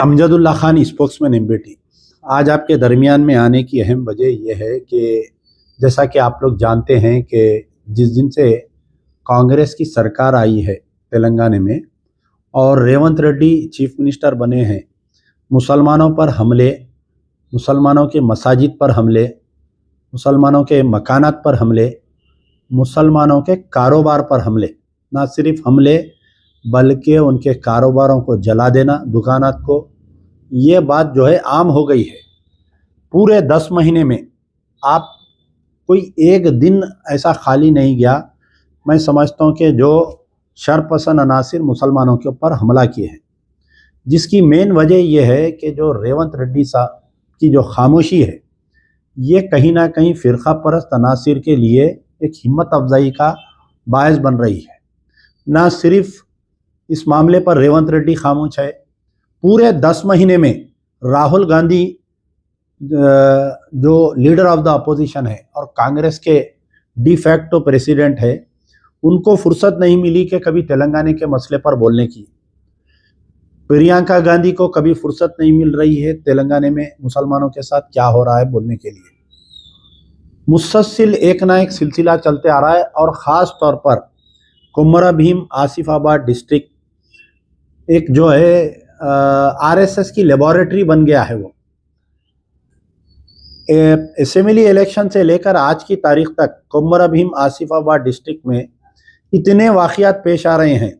Amjadullah Khan spokesman MBT आज आपके दरमियान में आने की अहम वजह यह है कि जैसा कि आप लोग जानते हैं कि जिस दिन से कांग्रेस की सरकार आई है तेलंगाना में और रेवंत रेड्डी चीफ मिनिस्टर बने हैं, मुसलमानों पर हमले, मुसलमानों के मसाजिद पर हमले, मुसलमानों के मकानात पर हमले, मुसलमानों के कारोबार पर हमले, ना सिर्फ हमले बल्कि उनके कारोबारों को जला देना, दुकानात को, ये बात जो है आम हो गई है। पूरे 10 महीने में आप कोई एक दिन ऐसा खाली नहीं गया, मैं समझता हूँ कि जो शरपसंद अनासिर मुसलमानों के ऊपर हमला किए हैं, जिसकी मेन वजह यह है कि जो रेवंत रेड्डी साहब की जो खामोशी है, ये कहीं ना कहीं फ़िरका परस्त अनासिर के लिए एक हिम्मत अफजाई का बायस बन रही है। ना सिर्फ इस मामले पर रेवंत रेड्डी खामोश है, पूरे 10 महीने में राहुल गांधी जो लीडर ऑफ द अपोजिशन है और कांग्रेस के डी फैक्टो प्रेसिडेंट है, उनको फुर्सत नहीं मिली कि कभी तेलंगाना के मसले पर बोलने की। प्रियंका गांधी को कभी फुर्सत नहीं मिल रही है तेलंगाना में मुसलमानों के साथ क्या हो रहा है बोलने के लिए। मुसलसल एक ना एक सिलसिला चलते आ रहा है और ख़ास तौर पर कोमरा भीम आसिफाबाद डिस्ट्रिक्ट एक जो है आरएसएस की लेबोरेटरी बन गया है। वो असेंबली इलेक्शन से लेकर आज की तारीख तक कोमरा भीम आसिफाबाद डिस्ट्रिक्ट में इतने वाक़यात पेश आ रहे हैं,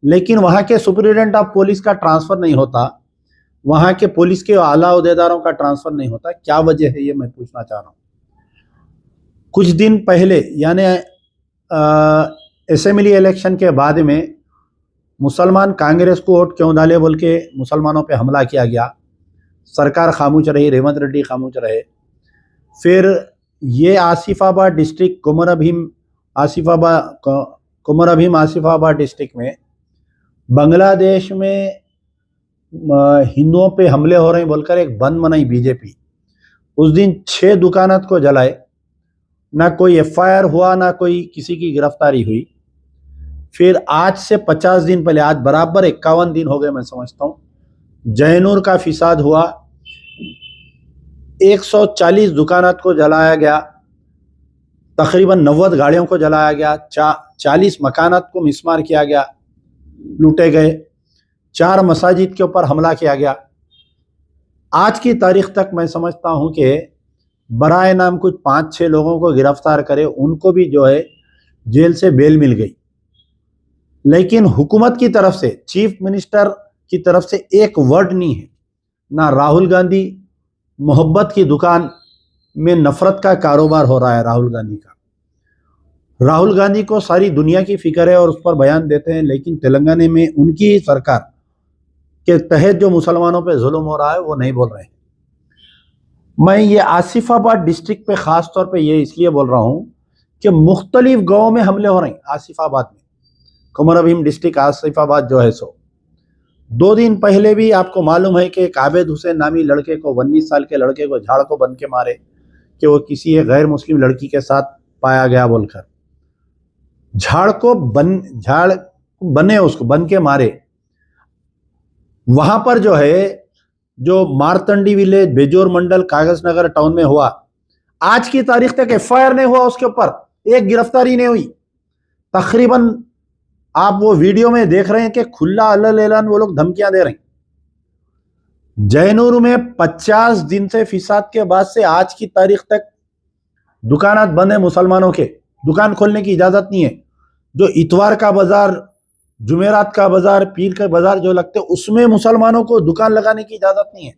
लेकिन वहाँ के सुपरिटेंडेंट ऑफ पुलिस का ट्रांसफ़र नहीं होता, वहाँ के पुलिस के आला ओहदेदारों का ट्रांसफ़र नहीं होता। क्या वजह है, ये मैं पूछना चाह रहा हूँ। कुछ दिन पहले यानी असेंबली इलेक्शन के बाद में मुसलमान कांग्रेस को वोट क्यों डाले बोल के मुसलमानों पे हमला किया गया, सरकार खामोश रही, रेवंत रेड्डी खामोश रहे। फिर ये आसिफाबाद डिस्ट्रिक्ट कोमरा भीम आसिफाबाद डिस्ट्रिक्ट में बांग्लादेश में हिंदुओं पे हमले हो रहे हैं बोलकर एक बंद मनाई बीजेपी। उस दिन 6 दुकानात को जलाए, ना कोई एफआईआर हुआ, ना कोई किसी की गिरफ्तारी हुई। फिर आज से 50 दिन पहले, आज बराबर 51 दिन हो गए मैं समझता हूँ, जयनूर का फिसाद हुआ, 140 दुकानात को जलाया गया, तकरीबन 90 गाड़ियों को जलाया गया, 40 मकानात को मिसमार किया गया, लूटे गए, 4 मसाजिद के ऊपर हमला किया गया। आज की तारीख तक मैं समझता हूँ कि बराए नाम कुछ 5-6 लोगों को गिरफ्तार करे, उनको भी जो है जेल से बेल मिल गई। लेकिन हुकूमत की तरफ से, चीफ मिनिस्टर की तरफ से एक वर्ड नहीं है। ना राहुल गांधी, मोहब्बत की दुकान में नफरत का कारोबार हो रहा है राहुल गांधी का। राहुल गांधी को सारी दुनिया की फिक्र है और उस पर बयान देते हैं, लेकिन तेलंगाना में उनकी सरकार के तहत जो मुसलमानों पे जुल्म हो रहा है वो नहीं बोल रहे हैं। मैं ये आसिफाबाद डिस्ट्रिक्ट पे ख़ास तौर पे ये इसलिए बोल रहा हूँ कि मुख्तलिफ गाँव में हमले हो रहे हैं। आसिफाबाद में, कोमरा भीम डिस्ट्रिक्ट आसिफाबाद जो है सो 2 दिन पहले भी आपको मालूम है कि आबिद हुसैन नामी लड़के को, 19 साल के लड़के को झाड़ को बन के मारे कि वो किसी एक गैर मुस्लिम लड़की के साथ पाया गया बोलकर। झाड़ बने उसको बन के मारे। वहां पर जो है, जो मारतंडी विलेज, बेजोर मंडल, कागज नगर टाउन में हुआ, आज की तारीख तक एफआईआर नहीं हुआ उसके ऊपर, एक गिरफ्तारी नहीं हुई। तकरीबन आप वो वीडियो में देख रहे हैं कि खुला अल्ल एलान वो लोग धमकियां दे रहे हैं। जयनूर में 50 दिन से फिसाद के बाद से आज की तारीख तक दुकानात बंद है मुसलमानों के, दुकान खोलने की इजाजत नहीं है। जो इतवार का बाजार, जुमेरात का बाजार, पीर का बाजार जो लगते हैं, उसमें मुसलमानों को दुकान लगाने की इजाजत नहीं है।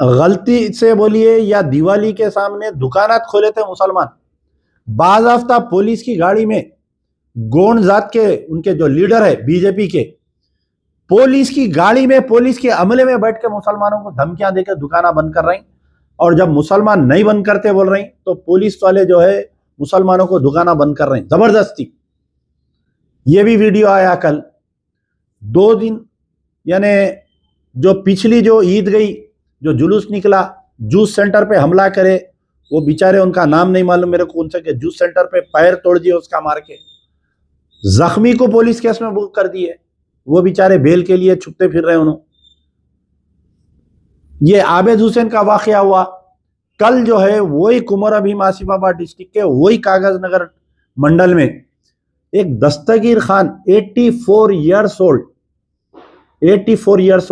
गलती से बोलिए या दिवाली के सामने दुकानात खोले थे मुसलमान, बाज़ाफ्ता पुलिस की गाड़ी में गोंड जात के उनके जो लीडर है बीजेपी के, पुलिस की गाड़ी में, पुलिस के अमले में बैठ के मुसलमानों को धमकियां देकर दुकाना बंद कर रहे हैं। और जब मुसलमान नहीं बंद करते बोल रहे हैं तो पुलिस वाले जो है मुसलमानों को दुकाना बंद कर रहे हैं जबरदस्ती। ये भी वीडियो आया कल। 2 दिन यानी जो पिछली जो ईद गई, जो जुलूस निकला, जूस सेंटर पे हमला करे, वो बेचारे, उनका नाम नहीं मालूम मेरे को, उनसे, कि जूस सेंटर पे पैर तोड़ दिए उसका मार के। जख्मी को पुलिस केस में बुक कर दिए, वो बेचारे बेल के लिए छुपते फिर रहे उन्होंने। ये आबिद हुसैन का वाकया हुआ। कल जो है वही कुमर अभीम आसिफाबाद डिस्ट्रिक्ट के वही कागज नगर मंडल में एक दस्तगीर खान 84 ईयर्स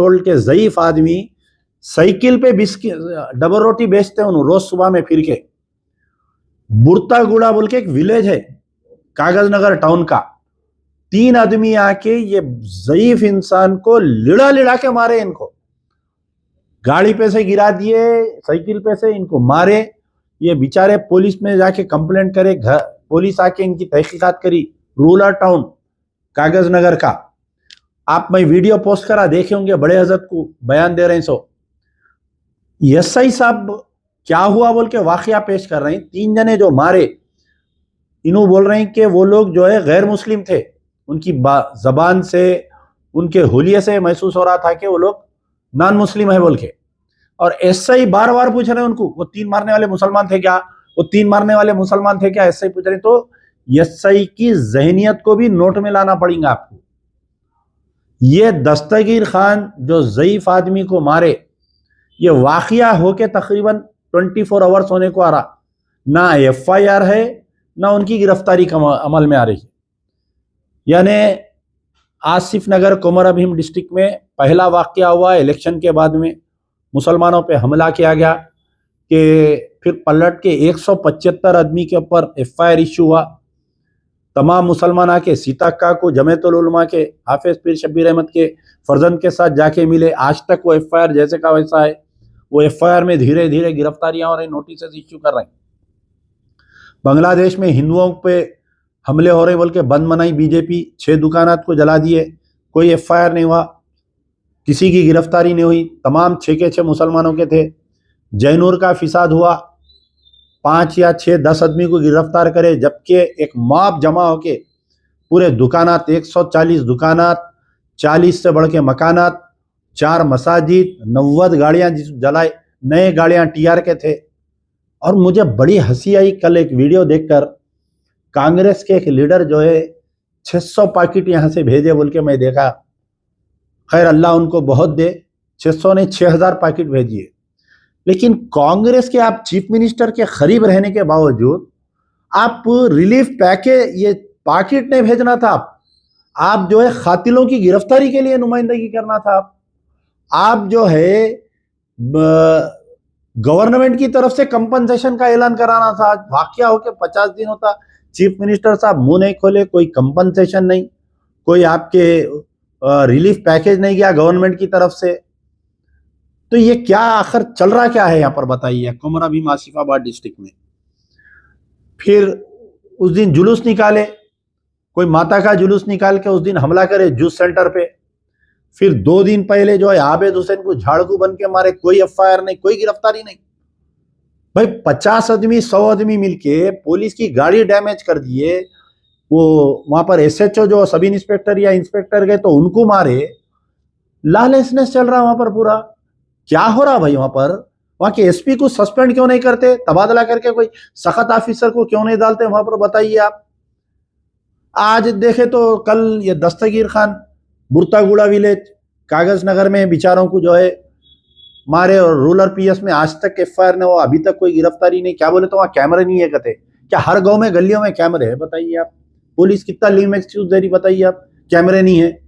ओल्ड के ज़ईफ आदमी साइकिल पे बिस्किट डबल रोटी बेचते हैं रोज सुबह में फिर के। बुरतागुड़ा बोल के एक विलेज है कागज नगर टाउन का, 3 आदमी आके ये ज़ईफ इंसान को लिड़ा लिड़ा के मारे, इनको गाड़ी पे से गिरा दिए, साइकिल पे से इनको मारे। ये बेचारे पुलिस में जाके कंप्लेंट करे, घर पुलिस आके इनकी तहकीकात करी। रूरल टाउन कागज नगर का, आप मैं वीडियो पोस्ट करा देखे होंगे, बड़े हजरत को बयान दे रहे हैं। सो एसआई साहब क्या हुआ बोल के वाकया पेश कर रहे हैं। 3 जने जो मारे, इन्हों बोल रहे हैं कि वो लोग जो है गैर मुस्लिम थे, उनकी जबान से उनके हुलिये से महसूस हो रहा था कि वो लोग नॉन मुस्लिम है बोल के। और एसआई बार बार पूछ रहे हैं उनको, वो 3 मारने वाले मुसलमान थे क्या, वो 3 मारने वाले मुसलमान थे क्या, एसआई पूछ रहे हैं। तो एसआई की जहनियत को भी नोट में लाना पड़ेगा आपको। ये दस्तगीर खान जो ज़ईफ आदमी को मारे, ये वाकया होके तकरीबन 24 आवर्स होने को आ रहा, ना एफआईआर है ना उनकी गिरफ्तारी अमल में आ रही है। यानी आसिफ नगर कुमर अभीम डिस्ट्रिक्ट में पहला वाकया हुआ इलेक्शन के बाद में, मुसलमानों पे हमला किया गया कि फिर पलट के 175 आदमी के ऊपर एफआईआर इशू हुआ। तमाम मुसलमान आके सीताक्का को जमीयतुल उलमा के हाफिज पीर शब्बीर अहमद के फर्जंद के साथ जाके मिले। आज तक वो एफआईआर जैसे का वैसा है। वो एफआईआर में धीरे धीरे गिरफ्तारियां हो रही, नोटिस इश्यू कर रहे हैं। बांग्लादेश में हिंदुओं पे हमले हो रहे बोल के बंद मनाई बीजेपी, 6 दुकानात को जला दिए, कोई एफआईआर नहीं हुआ, किसी की गिरफ्तारी नहीं हुई। तमाम 6 के 6 मुसलमानों के थे। जैनूर का फिसाद हुआ, 5 या 6 10 आदमी को गिरफ्तार करे, जबकि एक मॉब जमा होके पूरे दुकानात 140 दुकानात, 40 से बढ़ के मकानात, 4 मसाजिद, 90 गाड़ियां जलाए, नए गाड़ियां टीआर के थे। और मुझे बड़ी हंसी आई कल एक वीडियो देखकर, कांग्रेस के एक लीडर जो है 600 पैकेट यहां से भेजे बोल के मैं देखा। खैर अल्लाह उनको बहुत दे, 600 ने 6000 पैकेट भेजिए। लेकिन कांग्रेस के आप चीफ मिनिस्टर के करीब रहने के बावजूद आप रिलीफ पैकेज ये पैकेट नहीं भेजना था। आप जो है कातिलों की गिरफ्तारी के लिए नुमाइंदगी करना था। आप जो है गवर्नमेंट की तरफ से कंपनसेशन का ऐलान कराना था। वाकया होके 50 दिन होता, चीफ मिनिस्टर साहब मुंह नहीं खोले, कोई कंपनसेशन नहीं, कोई आपके रिलीफ पैकेज नहीं गया गवर्नमेंट की तरफ से। तो ये क्या आखिर चल रहा क्या है यहाँ पर बताइए, कुमर अभीम आसिफाबाद डिस्ट्रिक्ट में। फिर उस दिन जुलूस निकाले, कोई माता का जुलूस निकाल के उस दिन हमला करे जूस सेंटर पे। फिर 2 दिन पहले जो है आबिद हुसैन को झाड़ू बन के मारे, कोई एफआईआर नहीं, कोई गिरफ्तारी नहीं। भाई 50 आदमी 100 आदमी मिलके पुलिस की गाड़ी डैमेज कर दिए। वो वहां पर एसएचओ जो सब इंस्पेक्टर या इंस्पेक्टर गए तो उनको मारे। लॉलेसनेस चल रहा वहां पर पूरा। क्या हो रहा भाई वहां पर? वहां के एसपी को सस्पेंड क्यों नहीं करते, तबादला करके कोई सख्त ऑफिसर को क्यों नहीं डालते वहां पर, बताइए आप। आज देखे तो कल ये दस्तगीर खान बुरतागुड़ा विलेज कागज नगर में बेचारों को जो है मारे, और रूरल पीएस में आज तक एफआईआर ने, वो अभी तक कोई गिरफ्तारी नहीं। क्या बोले तो वहां कैमरे नहीं है कहते। क्या हर गांव में गलियों में कैमरे है बताइए आप? पुलिस कितना लीम एक्सक्यूज दे रही बताइए आप, कैमरे नहीं है।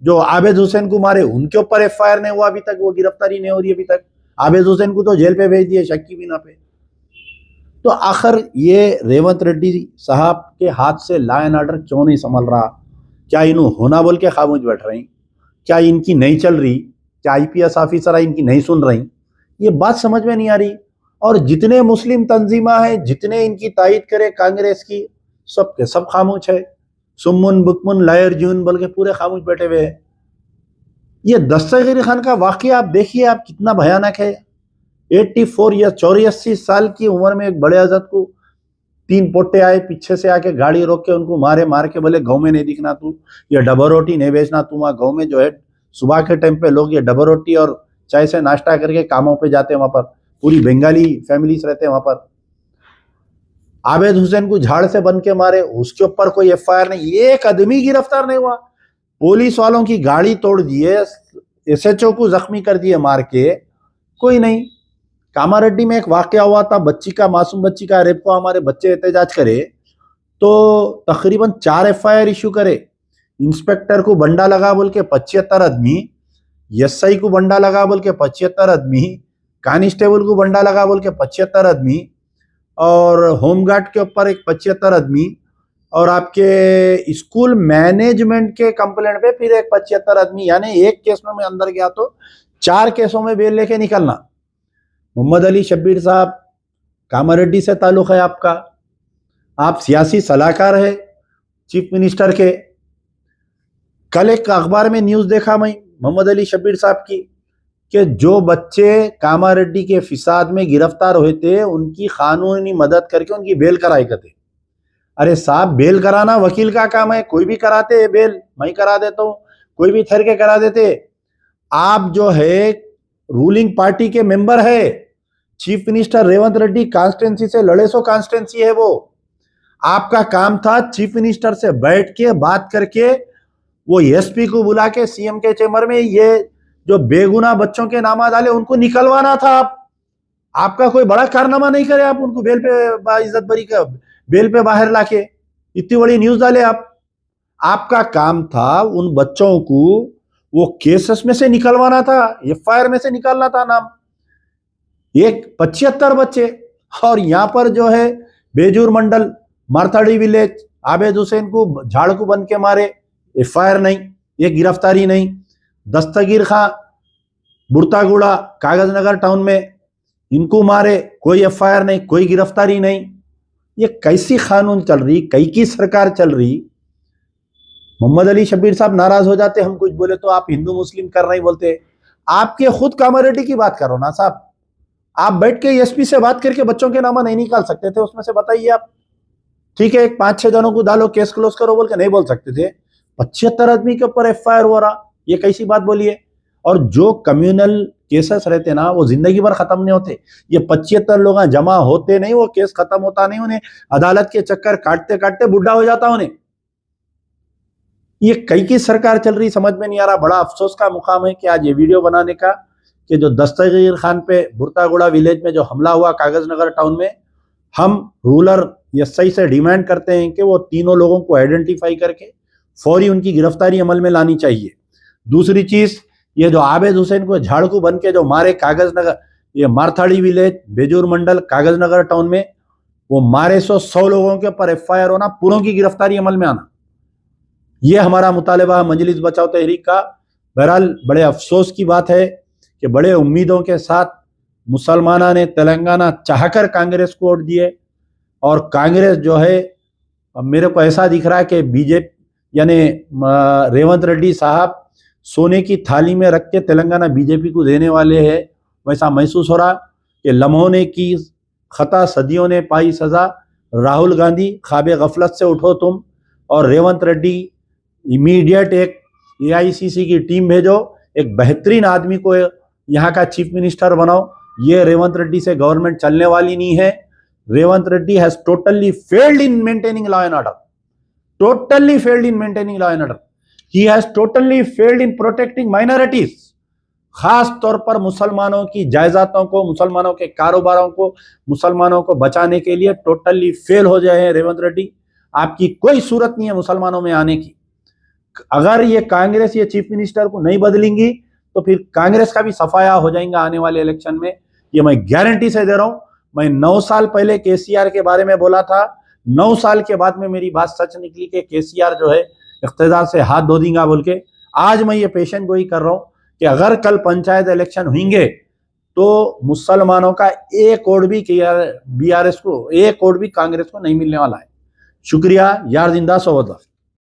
जो आबिद हुसैन को मारे उनके ऊपर एफआईआर नहीं हुआ अभी तक, वो गिरफ्तारी नहीं हो रही अभी तक। आबिद हुसैन को तो जेल पे भेज दिए शक की बिना पे। तो आखिर ये रेवंत रेड्डी साहब के हाथ से लॉ एंड ऑर्डर क्यों नहीं संभल रहा? क्या इन्हों होना बोल के खामोश बैठ रही? क्या इनकी नहीं चल रही? क्या आईपीएस ऑफिसर इनकी नहीं सुन रही? ये बात समझ में नहीं आ रही। और जितने मुस्लिम तंजीमा हैं, जितने इनकी तायद करे कांग्रेस की, सब के सब खामोश है। सुम्मुन बुकमुन लायर जून बोल के पूरे खामोश बैठे हुए हैं। ये दस्तगीर खान का वाकया आप देखिए आप, कितना भयानक है। 84 या 84 साल की उम्र में एक बड़े हजरत को 3 पोटे आए, पीछे से आके गाड़ी रोक के उनको मारे। मार के बोले गाँव में नहीं दिखना तू, ये डबल रोटी नहीं बेचना तू। वहाँ गाँव में जो है सुबह के टाइम पे लोग ये डबल रोटी और चाय से नाश्ता करके कामों पे जाते हैं। वहां पर पूरी बंगाली फैमिलीज रहते हैं वहां पर। आबिद हुसैन को झाड़ से बन के मारे, उसके ऊपर कोई एफआईआर नहीं, एक आदमी गिरफ्तार नहीं हुआ। पुलिस वालों की गाड़ी तोड़ दिए, एसएचओ को जख्मी कर दिए मार के। कोई नहीं। कामारेड्डी में एक वाकया हुआ था, बच्ची का, मासूम बच्ची का रेप को हमारे बच्चे एहतजाज करे तो तकरीबन 4 FIR इशू करे। इंस्पेक्टर को बंडा लगा बोल के 75 आदमी, SI को बंडा लगा बोल के 75 आदमी, कांस्टेबल को बंडा लगा बोल के 75 आदमी, और होमगार्ड के ऊपर एक 75 आदमी, और आपके स्कूल मैनेजमेंट के कंप्लेंट पे फिर एक 75 आदमी। यानी एक केस में मैं अंदर गया तो 4 केसों में बेल लेके निकलना। मोहम्मद अली शब्बीर साहब, कामारेड्डी से ताल्लुक है आपका, आप सियासी सलाहकार है चीफ मिनिस्टर के। कल एक अखबार में न्यूज़ देखा मैं मोहम्मद अली शब्बीर साहब की कि जो बच्चे कामारेड्डी के फिसाद में गिरफ्तार हुए थे उनकी कानूनी मदद करके उनकी बेल कराए करते। अरे साहब, बेल कराना वकील का काम है, कोई भी कराते है बेल, मैं करा देता हूँ, कोई भी ठहर के करा देते। आप जो है रूलिंग पार्टी के मेंबर है, chief minister Revanth Reddy constituency से लड़े सो कॉन्स्टिट्यूंसी है वो। आपका काम था चीफ मिनिस्टर से बैठ के बात करके वो SP को बुला के CM के चेंबर में ये जो बेगुनाह बच्चों के नाम डाले उनको निकलवाना था। आपका कोई बड़ा कारनामा नहीं करे, आप उनको बेल पे बाइज्जत बरी का बेल पे बाहर लाके इतनी बड़ी न्यूज डाले आप। आपका काम था उन बच्चों को वो केसेस में से निकलवाना था, FIR में से निकालना था नाम। एक 75 बच्चे, और यहाँ पर जो है बेजूर मंडल, मारथाड़ी विलेज, आबेद हुसैन को झाड़ को बन के मारे, FIR नहीं, ये गिरफ्तारी नहीं। दस्तगीर खां, बुरतागुड़ा, कागज नगर टाउन में, इनको मारे, कोई FIR नहीं, कोई गिरफ्तारी नहीं। ये कैसी कानून चल रही, कई की सरकार चल रही। मोहम्मद अली शब्बीर साहब नाराज हो जाते हम कुछ बोले तो, आप हिंदू मुस्लिम कर नहीं बोलते। आपके खुद कामारेड्डी की बात करो ना साहब, आप बैठ के SP से बात करके बच्चों के नाम नहीं निकाल सकते थे उसमें से, बताइए आप। ठीक है, 5-6 जनों को डालो, केस क्लोज करो बोल के नहीं बोल सकते थे। 75 आदमी के ऊपर FIR हो रहा, ये कैसी बात बोलिए। और जो कम्युनल केसेस रहते ना वो जिंदगी भर खत्म नहीं होते। ये 75 लोग जमा होते नहीं, वो केस खत्म होता नहीं, उन्हें अदालत के चक्कर काटते काटते बुढ़ा हो जाता उन्हें। ये कई की सरकार चल रही, समझ में नहीं आ रहा। बड़ा अफसोस का मुकाम है कि आज ये वीडियो बनाने का कि जो दस्तगीर खान पे बुरतागुड़ा विलेज में जो हमला हुआ कागज नगर टाउन में, हम रूरल SI से डिमांड करते हैं कि वो तीनों लोगों को आइडेंटिफाई करके फौरी उनकी गिरफ्तारी अमल में लानी चाहिए। दूसरी चीज, ये जो आबेद हुसैन को झाड़कू बन के जो मारे कागज नगर, ये मारथाड़ी विलेज, बेजूर मंडल, कागज नगर टाउन में वो मारे 100 लोगों के ऊपर FIR होना, पूरों की गिरफ्तारी अमल में आना, ये हमारा मुतालबा मजलिस बचाओ तहरीक का। बहरहाल बड़े अफसोस की बात है कि बड़े उम्मीदों के साथ मुसलमाना ने तेलंगाना चाहकर कांग्रेस को वोट दिए, और कांग्रेस जो है, अब मेरे को ऐसा दिख रहा है कि BJP यानी रेवंत रेड्डी साहब सोने की थाली में रख के तेलंगाना BJP को देने वाले हैं। वैसा महसूस हो रहा कि लम्हों ने की खता, सदियों ने पाई सजा। राहुल गांधी, ख्वाबे गफलत से उठो तुम, और रेवंत रेड्डी इमीडिएट एक AICC की टीम भेजो, एक बेहतरीन आदमी को यहाँ का चीफ मिनिस्टर बनाओ। ये रेवंत रेड्डी से गवर्नमेंट चलने वाली नहीं है। Revanth Reddy has totally failed in maintaining law and order, totally failed in maintaining law and order. He has totally failed in protecting minorities. खास तौर पर मुसलमानों की जायदादों को, मुसलमानों के कारोबारों को, मुसलमानों को बचाने के लिए टोटली फेल हो जाए हैं रेवंत रेड्डी। आपकी कोई सूरत नहीं है मुसलमानों में आने की। अगर ये कांग्रेस ये चीफ मिनिस्टर को नहीं बदलेंगी तो फिर कांग्रेस का भी सफाया हो जाएगा आने वाले इलेक्शन में, ये मैं गारंटी से दे रहा हूं। मैं 9 साल पहले KCR के बारे में बोला था, 9 साल के बाद में मेरी बात सच निकली कि KCR जो है इख्तिदार से हाथ धो देगा बोल के। आज मैं ये पेशन गोई कर रहा हूं कि अगर कल पंचायत इलेक्शन होंगे तो मुसलमानों का एक वोट भी BRS को, एक वोट भी कांग्रेस को नहीं मिलने वाला है। शुक्रिया, यार जिंदा सोवत।